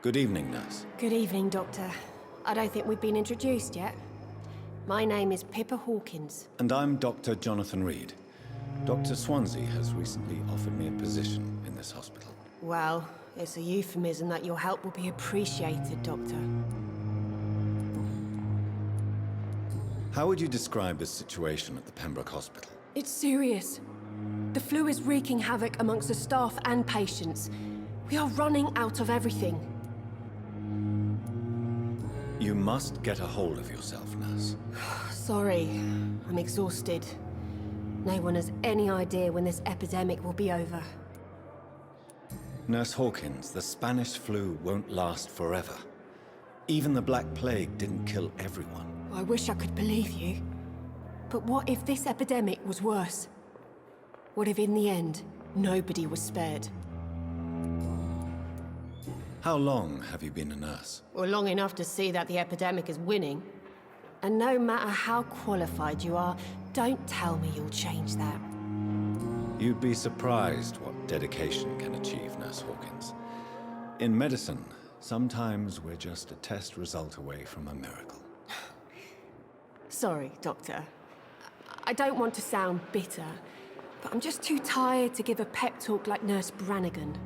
Good evening, nurse. Good evening, Doctor. I don't think we've been introduced yet. My name is Pippa Hawkins. And I'm Dr. Jonathan Reed. Dr. Swansea has recently offered me a position in this hospital. Well, it's a euphemism that your help will be appreciated, Doctor. How would you describe the situation at the Pembroke Hospital? It's serious. The flu is wreaking havoc amongst the staff and patients. We are running out of everything. You must get a hold of yourself, nurse. Sorry, I'm exhausted. No one has any idea when this epidemic will be over. Nurse Hawkins, the Spanish flu won't last forever. Even the Black Plague didn't kill everyone. I wish I could believe you. But what if this epidemic was worse? What if in the end, nobody was spared? How long have you been a nurse? Well, long enough to see that the epidemic is winning. And no matter how qualified you are, don't tell me you'll change that. You'd be surprised what dedication can achieve, Nurse Hawkins. In medicine, sometimes we're just a test result away from a miracle. Sorry, Doctor. I don't want to sound bitter, but I'm just too tired to give a pep talk like Nurse Brannigan.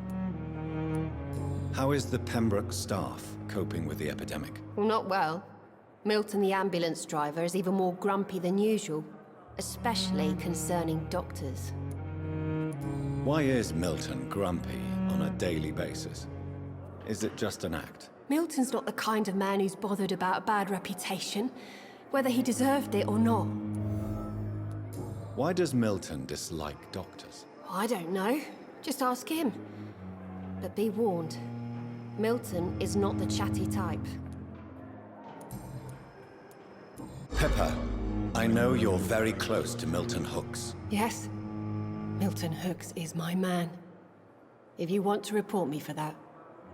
How is the Pembroke staff coping with the epidemic? Well, not well. Milton, the ambulance driver, is even more grumpy than usual, especially concerning doctors. Why is Milton grumpy on a daily basis? Is it just an act? Milton's not the kind of man who's bothered about a bad reputation, whether he deserved it or not. Why does Milton dislike doctors? I don't know. Just ask him. But be warned, Milton is not the chatty type. Pepper, I know you're very close to Milton Hooks. Yes, Milton Hooks is my man. If you want to report me for that,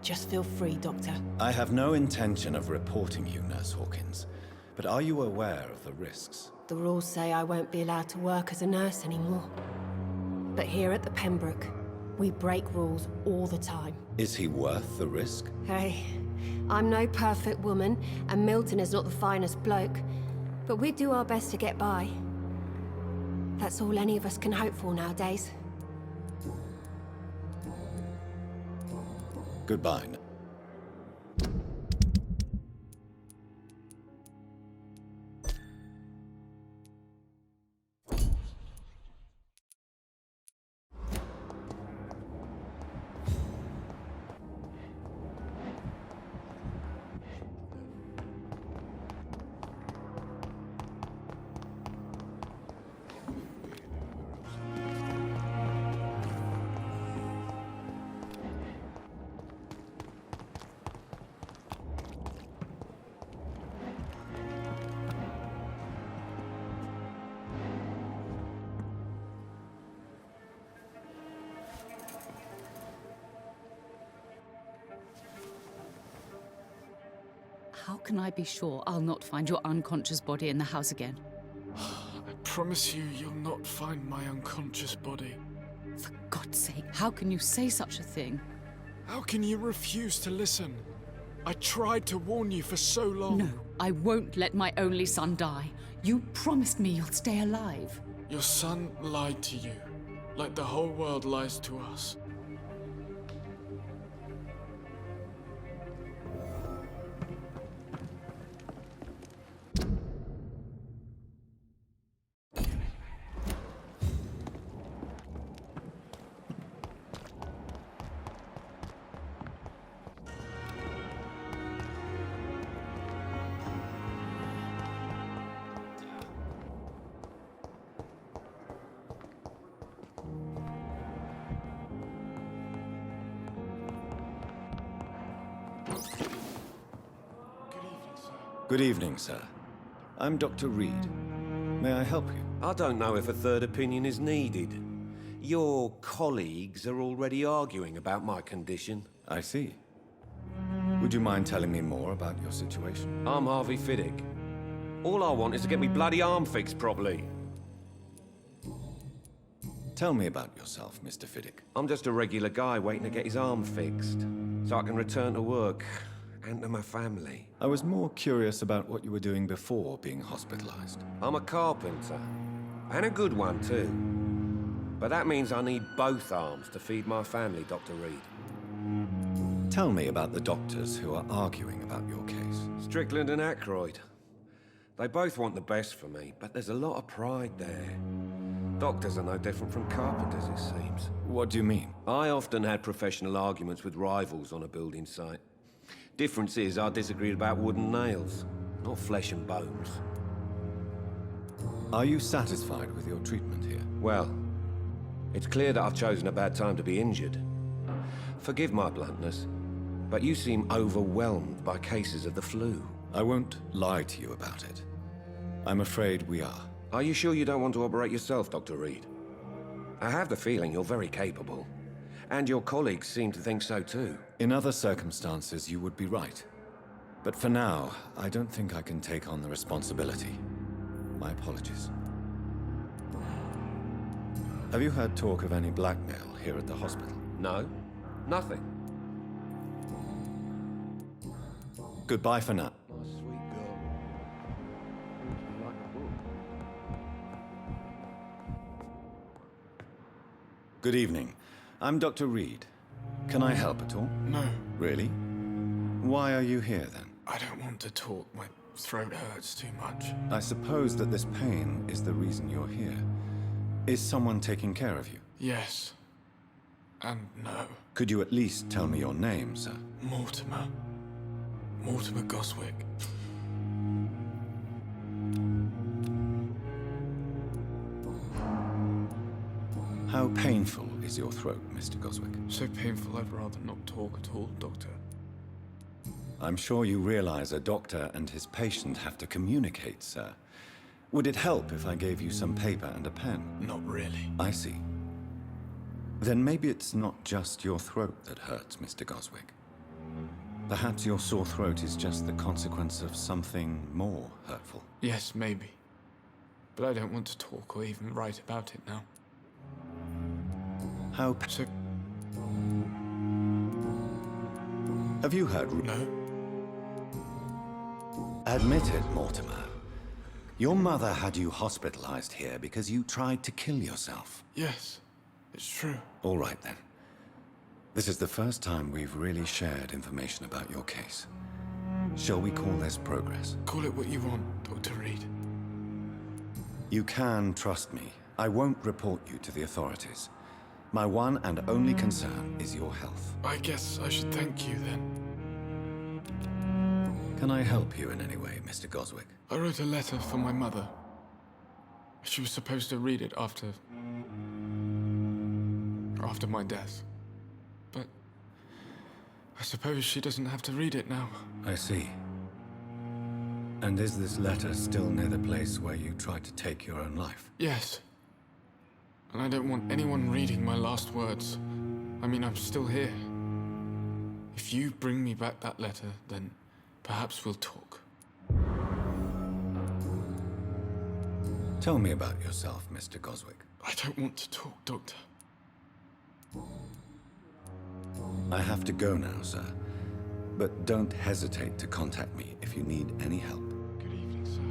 just feel free, Doctor. I have no intention of reporting you, Nurse Hawkins. But are you aware of the risks? The rules say I won't be allowed to work as a nurse anymore. But here at the Pembroke, we break rules all the time. Is he worth the risk? Hey, I'm no perfect woman, and Milton is not the finest bloke. But we do our best to get by. That's all any of us can hope for nowadays. Goodbye. How can I be sure I'll not find your unconscious body in the house again? I promise you, you'll not find my unconscious body. For God's sake, how can you say such a thing? How can you refuse to listen? I tried to warn you for so long. No, I won't let my only son die. You promised me you'll stay alive. Your son lied to you, like the whole world lies to us. Good evening, sir. I'm Dr. Reed. May I help you? I don't know if a third opinion is needed. Your colleagues are already arguing about my condition. I see. Would you mind telling me more about your situation? I'm Harvey Fiddick. All I want is to get me bloody arm fixed properly. Tell me about yourself, Mr. Fiddick. I'm just a regular guy waiting to get his arm fixed, so I can return to work and to my family. I was more curious about what you were doing before being hospitalized. I'm a carpenter, and a good one too. But that means I need both arms to feed my family, Dr. Reed. Tell me about the doctors who are arguing about your case. Strickland and Aykroyd. They both want the best for me, but there's a lot of pride there. Doctors are no different from carpenters, it seems. What do you mean? I often had professional arguments with rivals on a building site. Difference is, I disagreed about wooden nails, not flesh and bones. Are you satisfied with your treatment here? Well, it's clear that I've chosen a bad time to be injured. Forgive my bluntness, but you seem overwhelmed by cases of the flu. I won't lie to you about it. I'm afraid we are. Are you sure you don't want to operate yourself, Dr. Reed? I have the feeling you're very capable. And your colleagues seem to think so too. In other circumstances, you would be right. But for now, I don't think I can take on the responsibility. My apologies. Have you heard talk of any blackmail here at the hospital? No, nothing. Goodbye for now. My sweet girl. You like a book? Good evening. I'm Dr. Reed. Can I help at all? No, Really? Why are you here then? I don't want to talk. My throat hurts too much. I suppose that this pain is the reason you're here. Is someone taking care of you? Yes. And no. Could you at least tell me your name, sir? Mortimer. Mortimer Goswick. How painful is your throat, Mr. Goswick? So painful I'd rather not talk at all, Doctor. I'm sure you realize a doctor and his patient have to communicate, sir. Would it help if I gave you some paper and a pen? Not really. I see. Then maybe it's not just your throat that hurts, Mr. Goswick. Perhaps your sore throat is just the consequence of something more hurtful. Yes, maybe. But I don't want to talk or even write about it now. So, Have you heard... no? Admit it, Mortimer. Your mother had you hospitalized here because you tried to kill yourself. Yes, it's true. All right, then. This is the first time we've really shared information about your case. Shall we call this progress? Call it what you want, Dr. Reed. You can trust me. I won't report you to the authorities. My one and only concern is your health. I guess I should thank you then. Can I help you in any way, Mr. Goswick? I wrote a letter for my mother. She was supposed to read it after my death. But I suppose she doesn't have to read it now. I see. And is this letter still near the place where you tried to take your own life? Yes. And I don't want anyone reading my last words. I mean, I'm still here. If you bring me back that letter, then perhaps we'll talk. Tell me about yourself, Mr. Goswick. I don't want to talk, Doctor. I have to go now, sir. But don't hesitate to contact me if you need any help. Good evening, sir.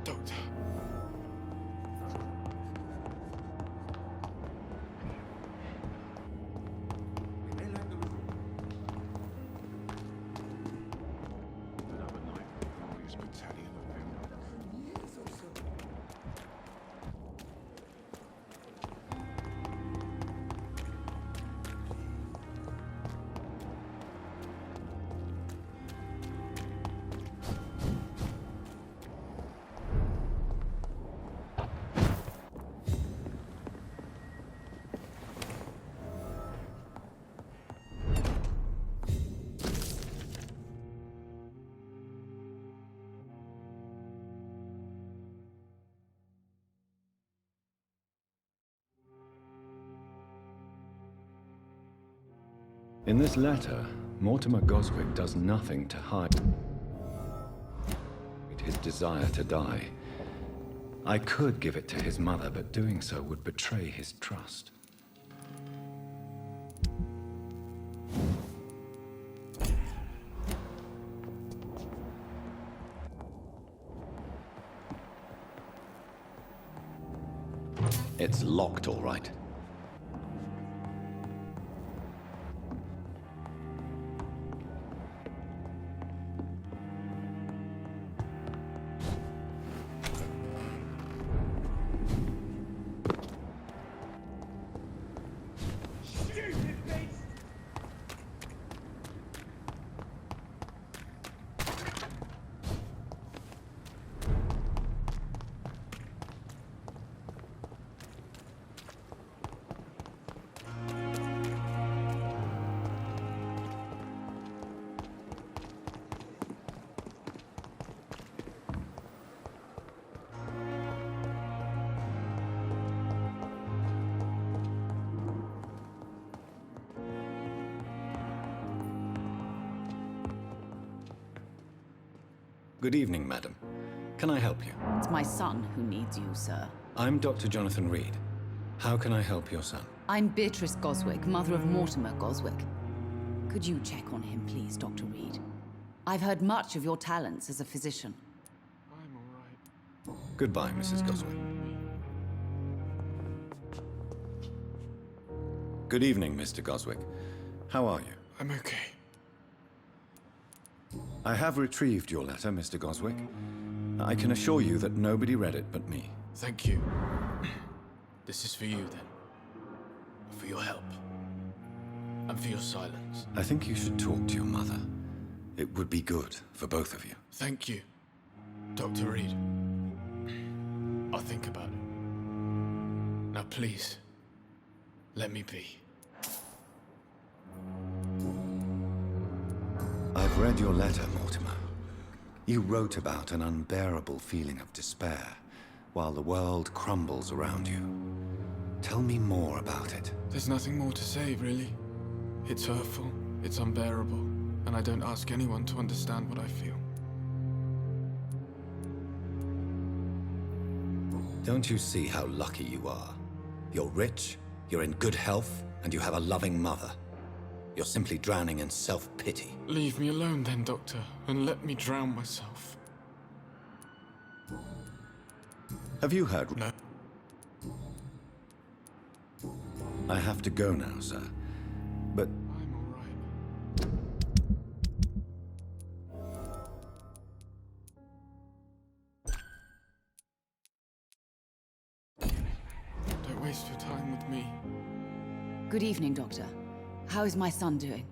Doctor. In this letter, Mortimer Goswick does nothing to hide. frustrate his desire to die. I could give it to his mother, but doing so would betray his trust. It's locked, all right. Good evening, madam. Can I help you? It's my son who needs you, sir. I'm Dr. Jonathan Reed. How can I help your son? I'm Beatrice Goswick, mother of Mortimer Goswick. Could you check on him, please, Dr. Reed? I've heard much of your talents as a physician. I'm all right. Goodbye, Mrs. Goswick. Good evening, Mr. Goswick. How are you? I'm okay. I have retrieved your letter, Mr. Goswick. I can assure you that nobody read it but me. Thank you. This is for you, then. For your help. And for your silence. I think you should talk to your mother. It would be good for both of you. Thank you, Dr. Reed. I'll think about it. Now, please, let me be. I've read your letter, Mortimer. You wrote about an unbearable feeling of despair while the world crumbles around you. Tell me more about it. There's nothing more to say, really. It's hurtful, it's unbearable, and I don't ask anyone to understand what I feel. Don't you see how lucky you are? You're rich, you're in good health, and you have a loving mother. You're simply drowning in self-pity. Leave me alone then, Doctor, and let me drown myself. Have you heard? No. I have to go now, sir. But I'm all right. Don't waste your time with me. Good evening, Doctor. How is my son doing?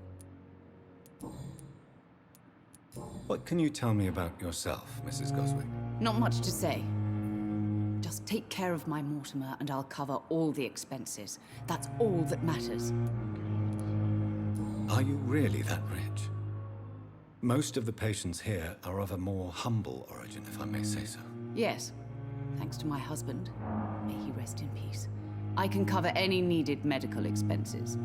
what can you tell me about yourself, Mrs. Goswick? Not much to say. Just take care of my Mortimer and I'll cover all the expenses. That's all that matters. Are you really that rich? Most of the patients here are of a more humble origin, if I may say so. Yes. Thanks to my husband. May he rest in peace. I can cover any needed medical expenses.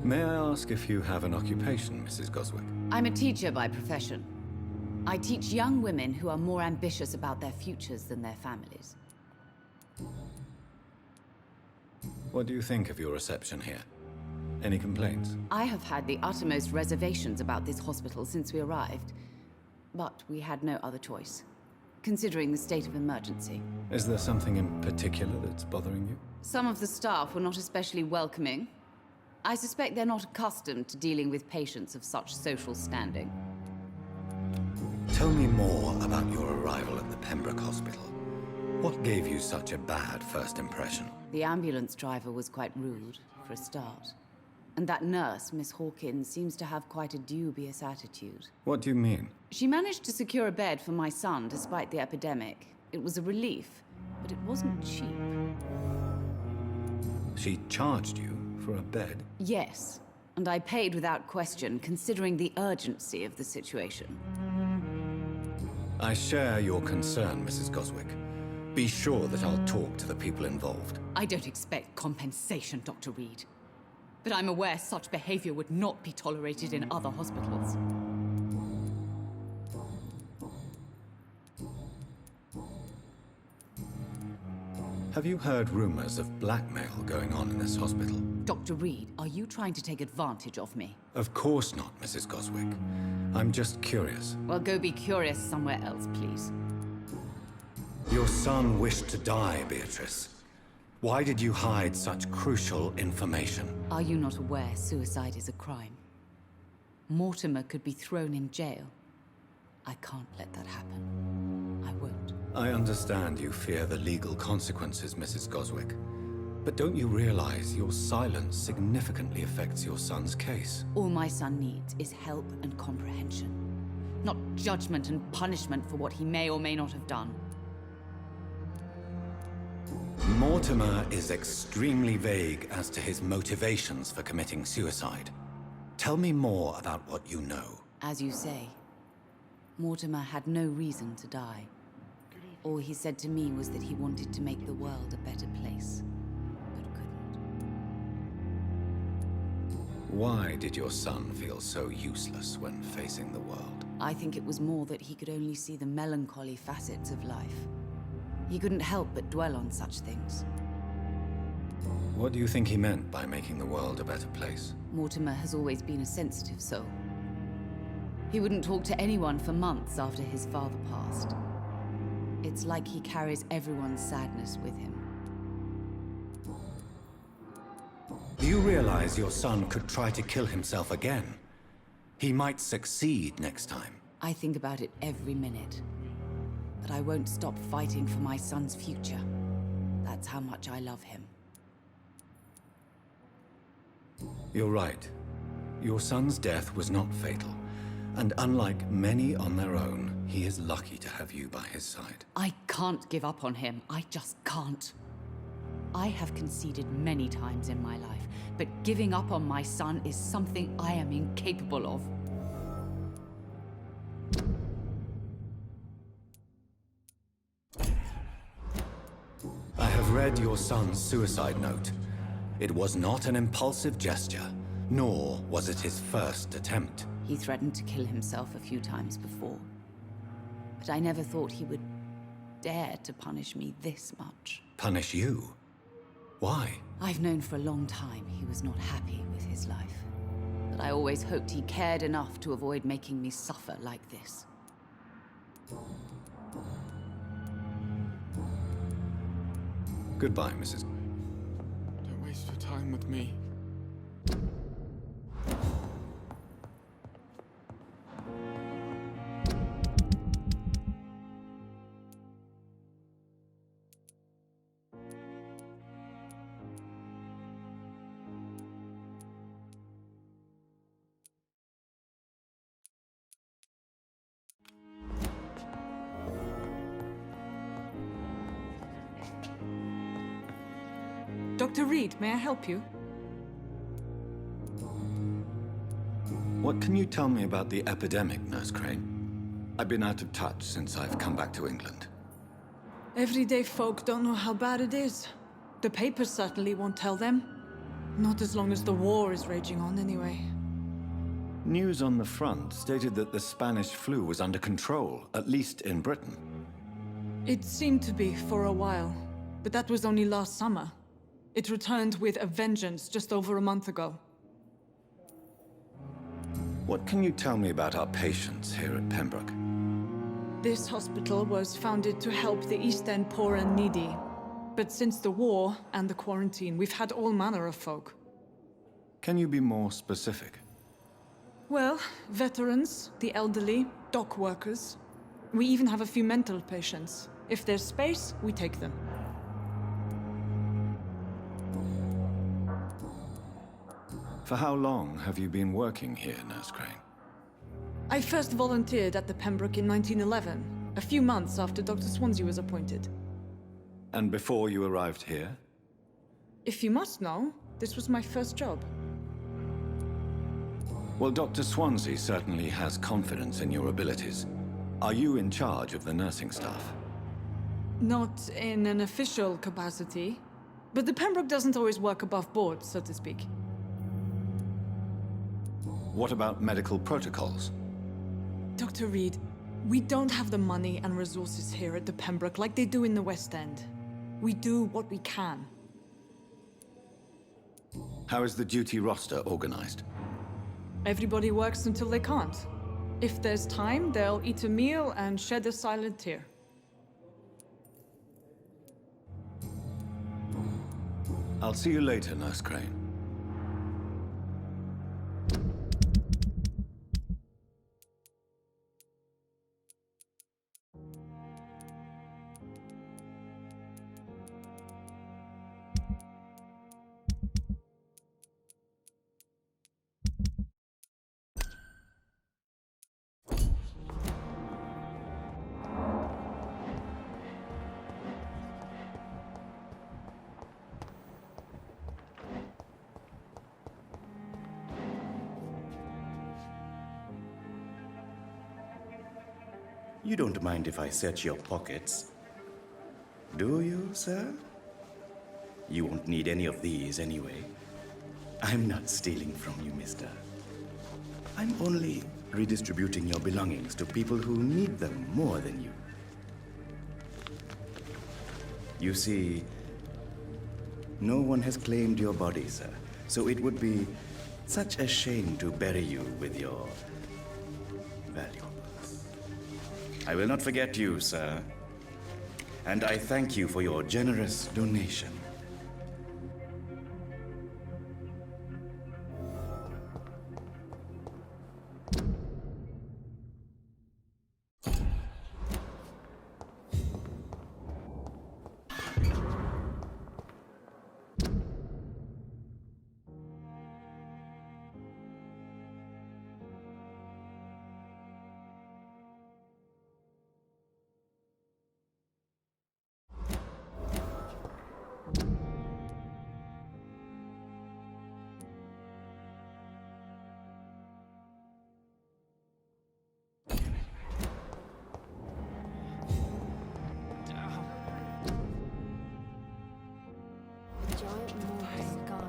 May I ask if you have an occupation, Mrs. Goswick? I'm a teacher by profession. I teach young women who are more ambitious about their futures than their families. What do you think of your reception here? Any complaints? I have had the uttermost reservations about this hospital since we arrived. But we had no other choice, considering the state of emergency. Is there something in particular that's bothering you? Some of the staff were not especially welcoming. I suspect they're not accustomed to dealing with patients of such social standing. Tell me more about your arrival at the Pembroke Hospital. What gave you such a bad first impression? The ambulance driver was quite rude, for a start. And that nurse, Miss Hawkins, seems to have quite a dubious attitude. What do you mean? She managed to secure a bed for my son despite the epidemic. It was a relief, but it wasn't cheap. She charged you for a bed? Yes, and I paid without question, considering the urgency of the situation. I share your concern, Mrs. Goswick. Be sure that I'll talk to the people involved. I don't expect compensation, Dr. Reed. But I'm aware such behavior would not be tolerated in other hospitals. Have you heard rumors of blackmail going on in this hospital? Dr. Reed, are you trying to take advantage of me? Of course not, Mrs. Goswick. I'm just curious. Well, go be curious somewhere else, please. Your son wished to die, Beatrice. Why did you hide such crucial information? Are you not aware suicide is a crime? Mortimer could be thrown in jail. I can't let that happen. I won't. I understand you fear the legal consequences, Mrs. Goswick. But don't you realize your silence significantly affects your son's case? All my son needs is help and comprehension. Not judgment and punishment for what he may or may not have done. Mortimer is extremely vague as to his motivations for committing suicide. Tell me more about what you know. As you say, Mortimer had no reason to die. All he said to me was that he wanted to make the world a better place, but couldn't. Why did your son feel so useless when facing the world? I think it was more that he could only see the melancholy facets of life. He couldn't help but dwell on such things. What do you think he meant by making the world a better place? Mortimer has always been a sensitive soul. He wouldn't talk to anyone for months after his father passed. It's like he carries everyone's sadness with him. Do you realize your son could try to kill himself again? He might succeed next time. I think about it every minute. But I won't stop fighting for my son's future. That's how much I love him. You're right. Your son's death was not fatal. And unlike many on their own, he is lucky to have you by his side. I can't give up on him. I just can't. I have conceded many times in my life, but giving up on my son is something I am incapable of. I have read your son's suicide note. It was not an impulsive gesture, nor was it his first attempt. He threatened to kill himself a few times before. But I never thought he would dare to punish me this much. Punish you? Why? I've known for a long time he was not happy with his life. But I always hoped he cared enough to avoid making me suffer like this. Goodbye, Mrs. Don't waste your time with me. Dr. Reed, may I help you? What can you tell me about the epidemic, Nurse Crane? I've been out of touch since I've come back to England. Everyday folk don't know how bad it is. The papers certainly won't tell them. Not as long as the war is raging on, anyway. News on the front stated that the Spanish flu was under control, at least in Britain. It seemed to be for a while, but that was only last summer. It returned with a vengeance just over a month ago. What can you tell me about our patients here at Pembroke? This hospital was founded to help the East End poor and needy. But since the war and the quarantine, we've had all manner of folk. Can you be more specific? Well, veterans, the elderly, dock workers. We even have a few mental patients. If there's space, we take them. For how long have you been working here, Nurse Crane? I first volunteered at the Pembroke in 1911, a few months after Dr. Swansea was appointed. And before you arrived here? If you must know, this was my first job. Well, Dr. Swansea certainly has confidence in your abilities. Are you in charge of the nursing staff? Not in an official capacity, but the Pembroke doesn't always work above board, so to speak. What about medical protocols? Dr. Reed, we don't have the money and resources here at the Pembroke like they do in the West End. We do what we can. How is the duty roster organized? Everybody works until they can't. If there's time, they'll eat a meal and shed a silent tear. I'll see you later, Nurse Crane. You don't mind if I search your pockets, do you, sir? You won't need any of these anyway. I'm not stealing from you, mister. I'm only redistributing your belongings to people who need them more than you. You see, no one has claimed your body, sir, so it would be such a shame to bury you with your valuables. I will not forget you, sir. And I thank you for your generous donation. Giant mortar sky.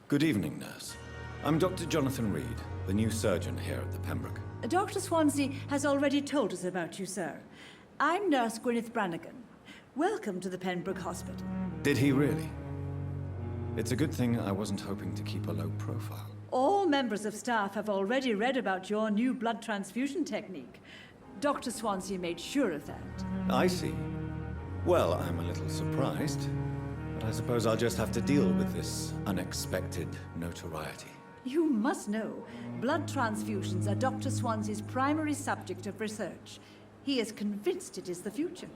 Good evening, nurse. I'm Dr. Jonathan Reed, the new surgeon here at the Pembroke. Dr. Swansea has already told us about you, sir. I'm Nurse Gwyneth Brannigan. Welcome to the Pembroke Hospital. Did he really? It's a good thing I wasn't hoping to keep a low profile. All members of staff have already read about your new blood transfusion technique. Dr. Swansea made sure of that. I see. Well, I'm a little surprised, but I suppose I'll just have to deal with this unexpected notoriety. You must know, blood transfusions are Dr. Swansea's primary subject of research. He is convinced it is the future.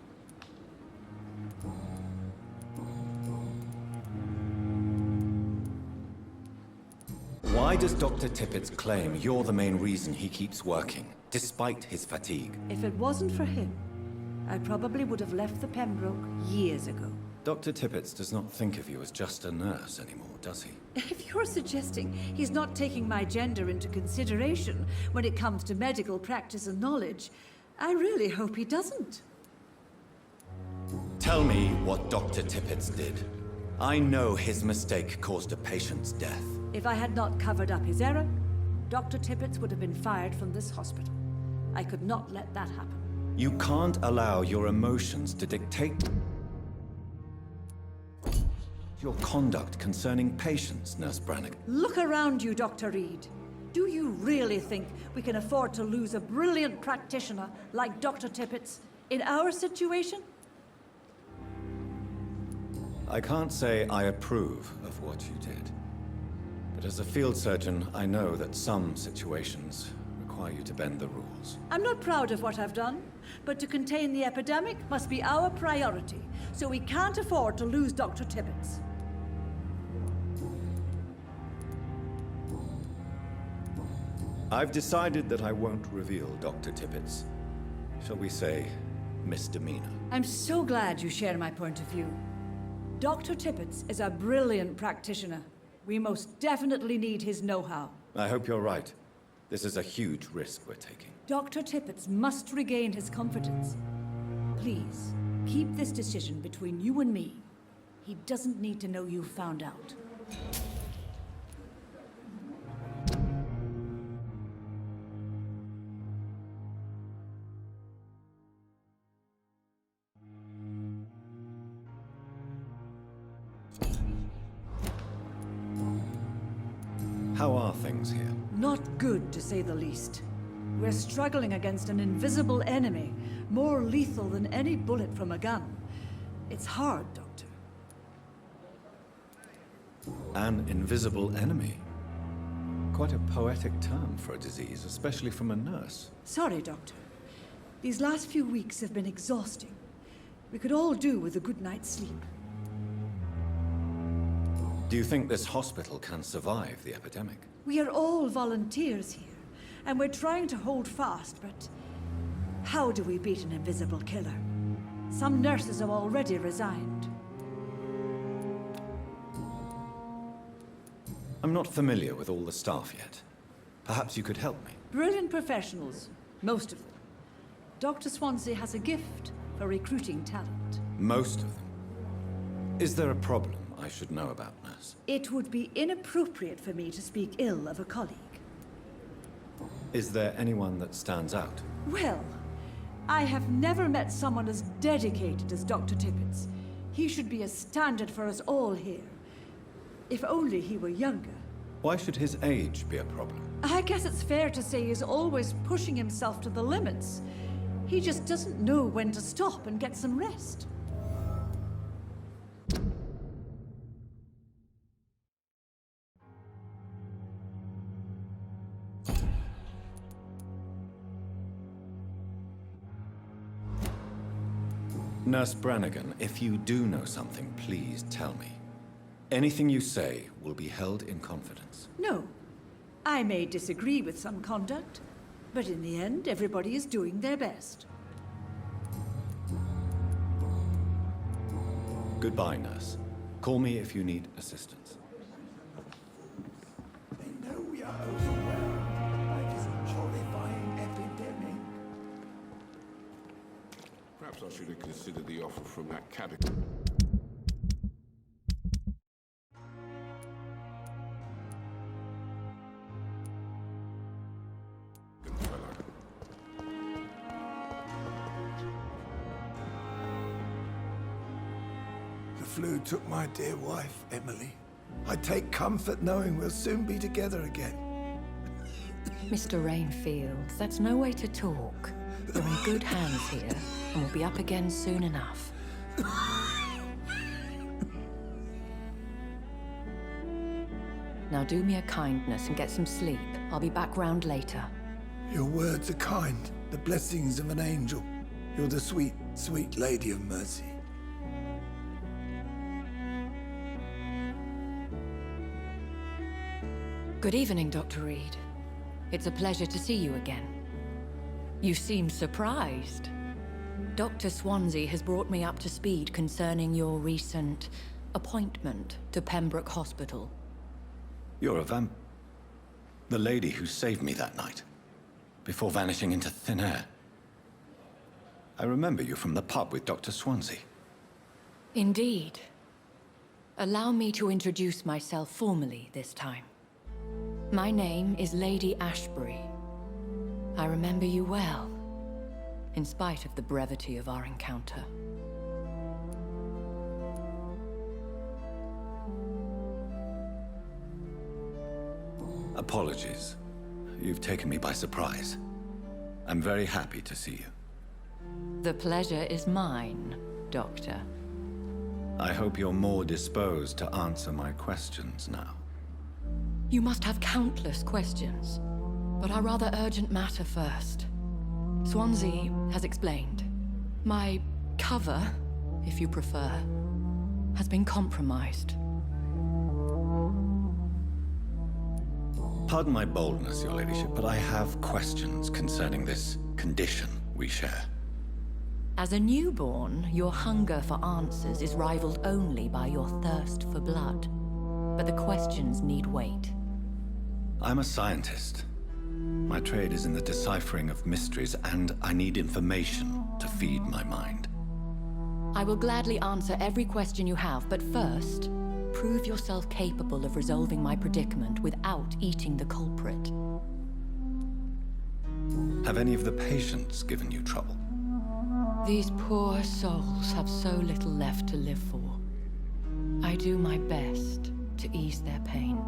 Why does Dr. Tippett claim you're the main reason he keeps working, despite his fatigue? If it wasn't for him, I probably would have left the Pembroke years ago. Dr. Tippett does not think of you as just a nurse anymore, does he? If you're suggesting he's not taking my gender into consideration when it comes to medical practice and knowledge, I really hope he doesn't. Tell me what Dr. Tippett did. I know his mistake caused a patient's death. If I had not covered up his error, Dr. Tippett would have been fired from this hospital. I could not let that happen. You can't allow your emotions to dictate your conduct concerning patients, Nurse Brannigan. Look around you, Dr. Reed. Do you really think we can afford to lose a brilliant practitioner like Dr. Tippett in our situation? I can't say I approve of what you did. But as a field surgeon, I know that some situations require you to bend the rules. I'm not proud of what I've done, but to contain the epidemic must be our priority, so we can't afford to lose Dr. Tippett. I've decided that I won't reveal Dr. Tippett's, shall we say, misdemeanor. I'm so glad you share my point of view. Dr. Tippett is a brilliant practitioner. We most definitely need his know-how. I hope you're right. This is a huge risk we're taking. Dr. Tippett must regain his confidence. Please, keep this decision between you and me. He doesn't need to know you found out. How are things here? Not good, to say the least. We're struggling against an invisible enemy, more lethal than any bullet from a gun. It's hard, Doctor. An invisible enemy? Quite a poetic term for a disease, especially from a nurse. Sorry, Doctor. These last few weeks have been exhausting. We could all do with a good night's sleep. Do you think this hospital can survive the epidemic? We are all volunteers here, and we're trying to hold fast, but how do we beat an invisible killer? Some nurses have already resigned. I'm not familiar with all the staff yet. Perhaps you could help me. Brilliant professionals, most of them. Dr. Swansea has a gift for recruiting talent. Most of them. Is there a problem I should know about, nurse? It would be inappropriate for me to speak ill of a colleague. Is there anyone that stands out? Well, I have never met someone as dedicated as Dr. Tippett. He should be a standard for us all here. If only he were younger. Why should his age be a problem? I guess it's fair to say he's always pushing himself to the limits. He just doesn't know when to stop and get some rest. Nurse Brannigan, if you do know something, please tell me. Anything you say will be held in confidence. No. I may disagree with some conduct, but in the end, everybody is doing their best. Goodbye, nurse. Call me if you need assistance. They know we are overwhelmed by this horrifying epidemic. Perhaps I should have considered the offer from that cabinet. The flu took my dear wife, Emily. I take comfort knowing we'll soon be together again. Mr. Rainfield, that's no way to talk. You're in good hands here, and we'll be up again soon enough. Now do me a kindness and get some sleep. I'll be back round later. Your words are kind, the blessings of an angel. You're the sweet, sweet Lady of Mercy. Good evening, Dr. Reed. It's a pleasure to see you again. You seem surprised. Dr. Swansea has brought me up to speed concerning your recent appointment to Pembroke Hospital. You're a the lady who saved me that night, before vanishing into thin air. I remember you from the pub with Dr. Swansea. Indeed. Allow me to introduce myself formally this time. My name is Lady Ashbury. I remember you well, in spite of the brevity of our encounter. Apologies. You've taken me by surprise. I'm very happy to see you. The pleasure is mine, Doctor. I hope you're more disposed to answer my questions now. You must have countless questions, but our rather urgent matter first. Swansea has explained. My cover, if you prefer, has been compromised. Pardon my boldness, Your Ladyship, but I have questions concerning this condition we share. As a newborn, your hunger for answers is rivaled only by your thirst for blood. But the questions need wait. I'm a scientist. My trade is in the deciphering of mysteries, and I need information to feed my mind. I will gladly answer every question you have, but first, prove yourself capable of resolving my predicament without eating the culprit. Have any of the patients given you trouble? These poor souls have so little left to live for. I do my best to ease their pain.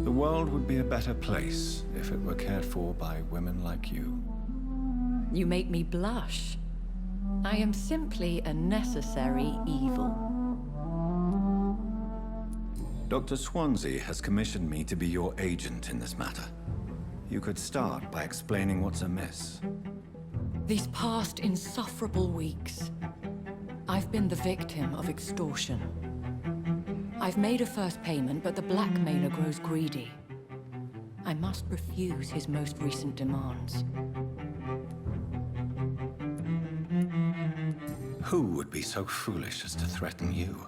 The world would be a better place if it were cared for by women like you. You make me blush. I am simply a necessary evil. Dr. Swansea has commissioned me to be your agent in this matter. You could start by explaining what's amiss. These past insufferable weeks, I've been the victim of extortion. I've made a first payment, but the blackmailer grows greedy. I must refuse his most recent demands. Who would be so foolish as to threaten you?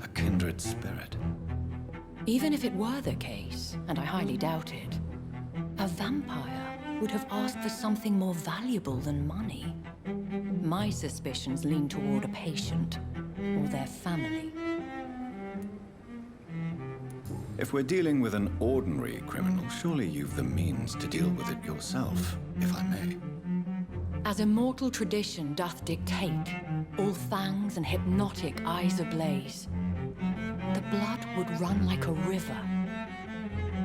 A kindred spirit. Even if it were the case, and I highly doubt it, a vampire would have asked for something more valuable than money. My suspicions lean toward a patient, or their family. If we're dealing with an ordinary criminal, surely you've the means to deal with it yourself, if I may. As immortal tradition doth dictate, all fangs and hypnotic eyes ablaze, the blood would run like a river.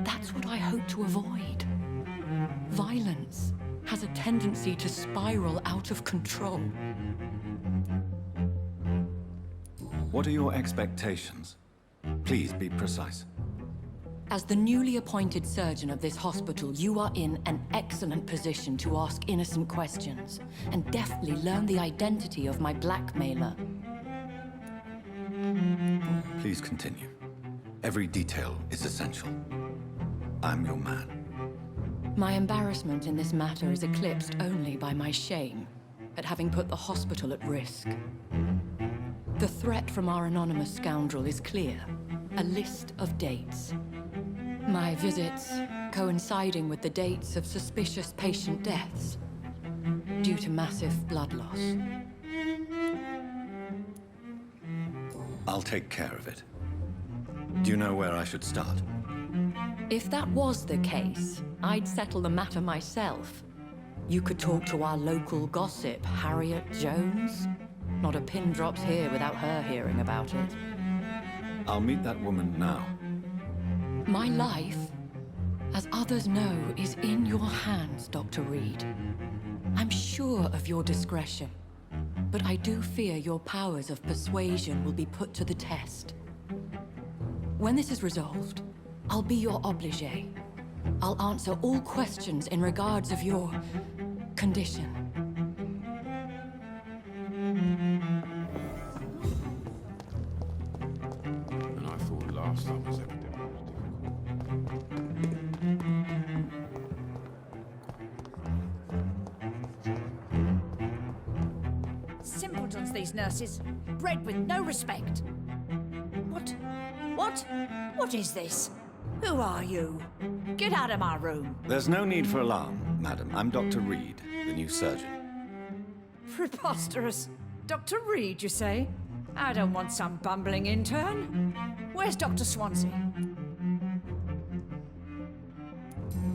That's what I hope to avoid. Violence has a tendency to spiral out of control. What are your expectations? Please be precise. As the newly appointed surgeon of this hospital, you are in an excellent position to ask innocent questions and deftly learn the identity of my blackmailer. Please continue. Every detail is essential. I'm your man. My embarrassment in this matter is eclipsed only by my shame at having put the hospital at risk. The threat from our anonymous scoundrel is clear. A list of dates. My visits coinciding with the dates of suspicious patient deaths due to massive blood loss. I'll take care of it. Do you know where I should start? If that was the case, I'd settle the matter myself. You could talk to our local gossip, Harriet Jones. Not a pin drops here without her hearing about it. I'll meet that woman now. My life, as others know, is in your hands, Dr. Reed. I'm sure of your discretion, but I do fear your powers of persuasion will be put to the test. When this is resolved, I'll be your obligé. I'll answer all questions in regards of your condition. And I thought last summer's epidemic was difficult. Simpletons, these nurses. Bred with no respect. What is this? Who are you? Get out of my room. There's no need for alarm, madam. I'm Dr. Reed, the new surgeon. Preposterous. Dr. Reed, you say? I don't want some bumbling intern. Where's Dr. Swansea?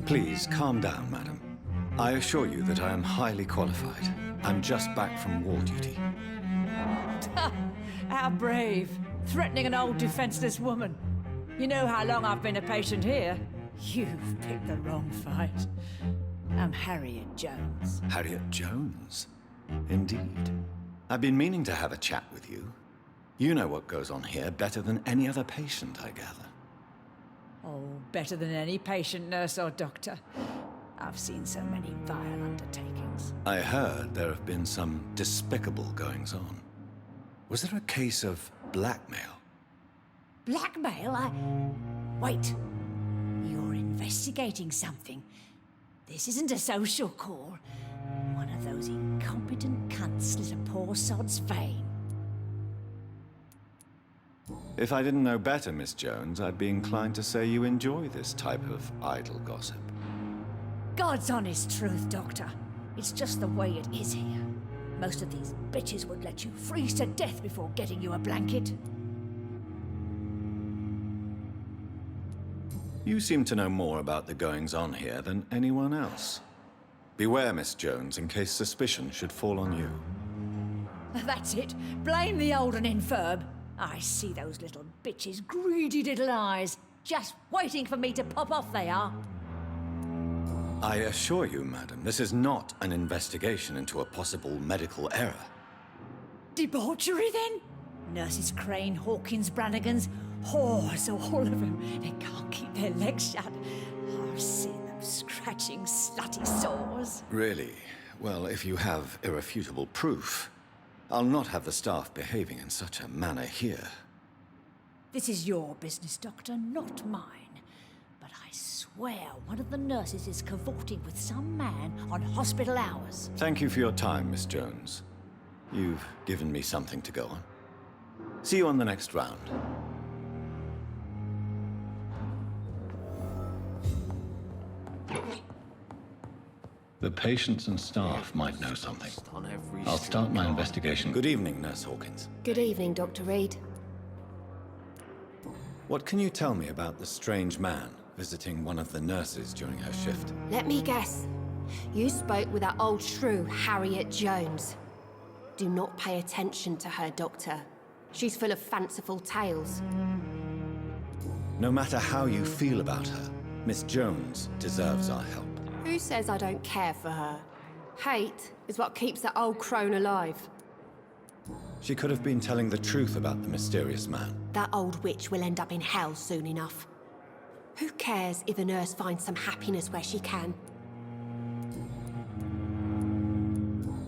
Please, calm down, madam. I assure you that I am highly qualified. I'm just back from war duty. How brave. Threatening an old defenseless woman. You know how long I've been a patient here? You've picked the wrong fight. I'm Harriet Jones. Harriet Jones? Indeed. I've been meaning to have a chat with you. You know what goes on here better than any other patient, I gather. Oh, better than any patient, nurse or doctor. I've seen so many vile undertakings. I heard there have been some despicable goings-on. Was there a case of blackmail? Blackmail? Wait. You're investigating something. This isn't a social call. One of those incompetent cunts slit a poor sod's vein. If I didn't know better, Miss Jones, I'd be inclined to say you enjoy this type of idle gossip. God's honest truth, Doctor. It's just the way it is here. Most of these bitches would let you freeze to death before getting you a blanket. You seem to know more about the goings-on here than anyone else. Beware, Miss Jones, in case suspicion should fall on you. That's it. Blame the old and infirm. I see those little bitches' greedy little eyes. Just waiting for me to pop off, they are. I assure you, madam, this is not an investigation into a possible medical error. Debauchery, then? Nurses Crane, Hawkins, Brannigans, whores, all of them. They can't keep their legs shut. I've seen them scratching slutty sores. Really? Well, if you have irrefutable proof, I'll not have the staff behaving in such a manner here. This is your business, Doctor, not mine. But I swear one of the nurses is cavorting with some man on hospital hours. Thank you for your time, Miss Jones. You've given me something to go on. See you on the next round. The patients and staff might know something. I'll start my investigation. Good evening, Nurse Hawkins. Good evening, Dr. Reed. What can you tell me about the strange man visiting one of the nurses during her shift? Let me guess. You spoke with that old shrew, Harriet Jones. Do not pay attention to her, Doctor. She's full of fanciful tales. No matter how you feel about her, Miss Jones deserves our help. Who says I don't care for her? Hate is what keeps that old crone alive. She could have been telling the truth about the mysterious man. That old witch will end up in hell soon enough. Who cares if a nurse finds some happiness where she can?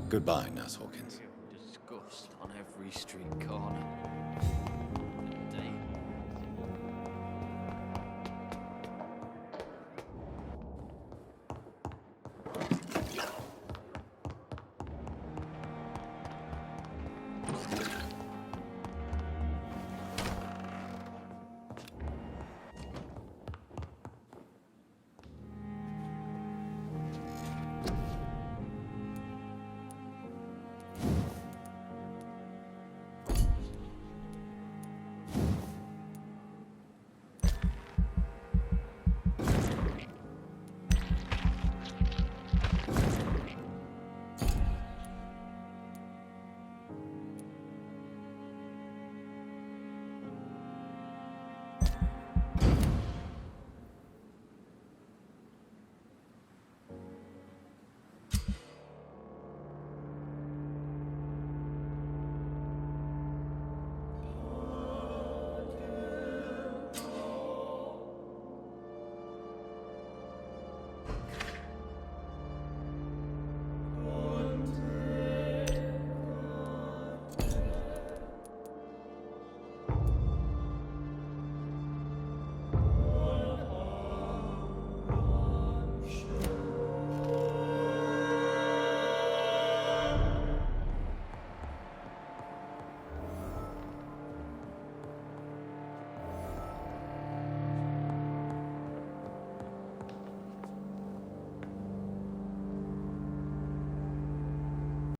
Goodbye, Nurse Hawkins. Disgust on every street corner.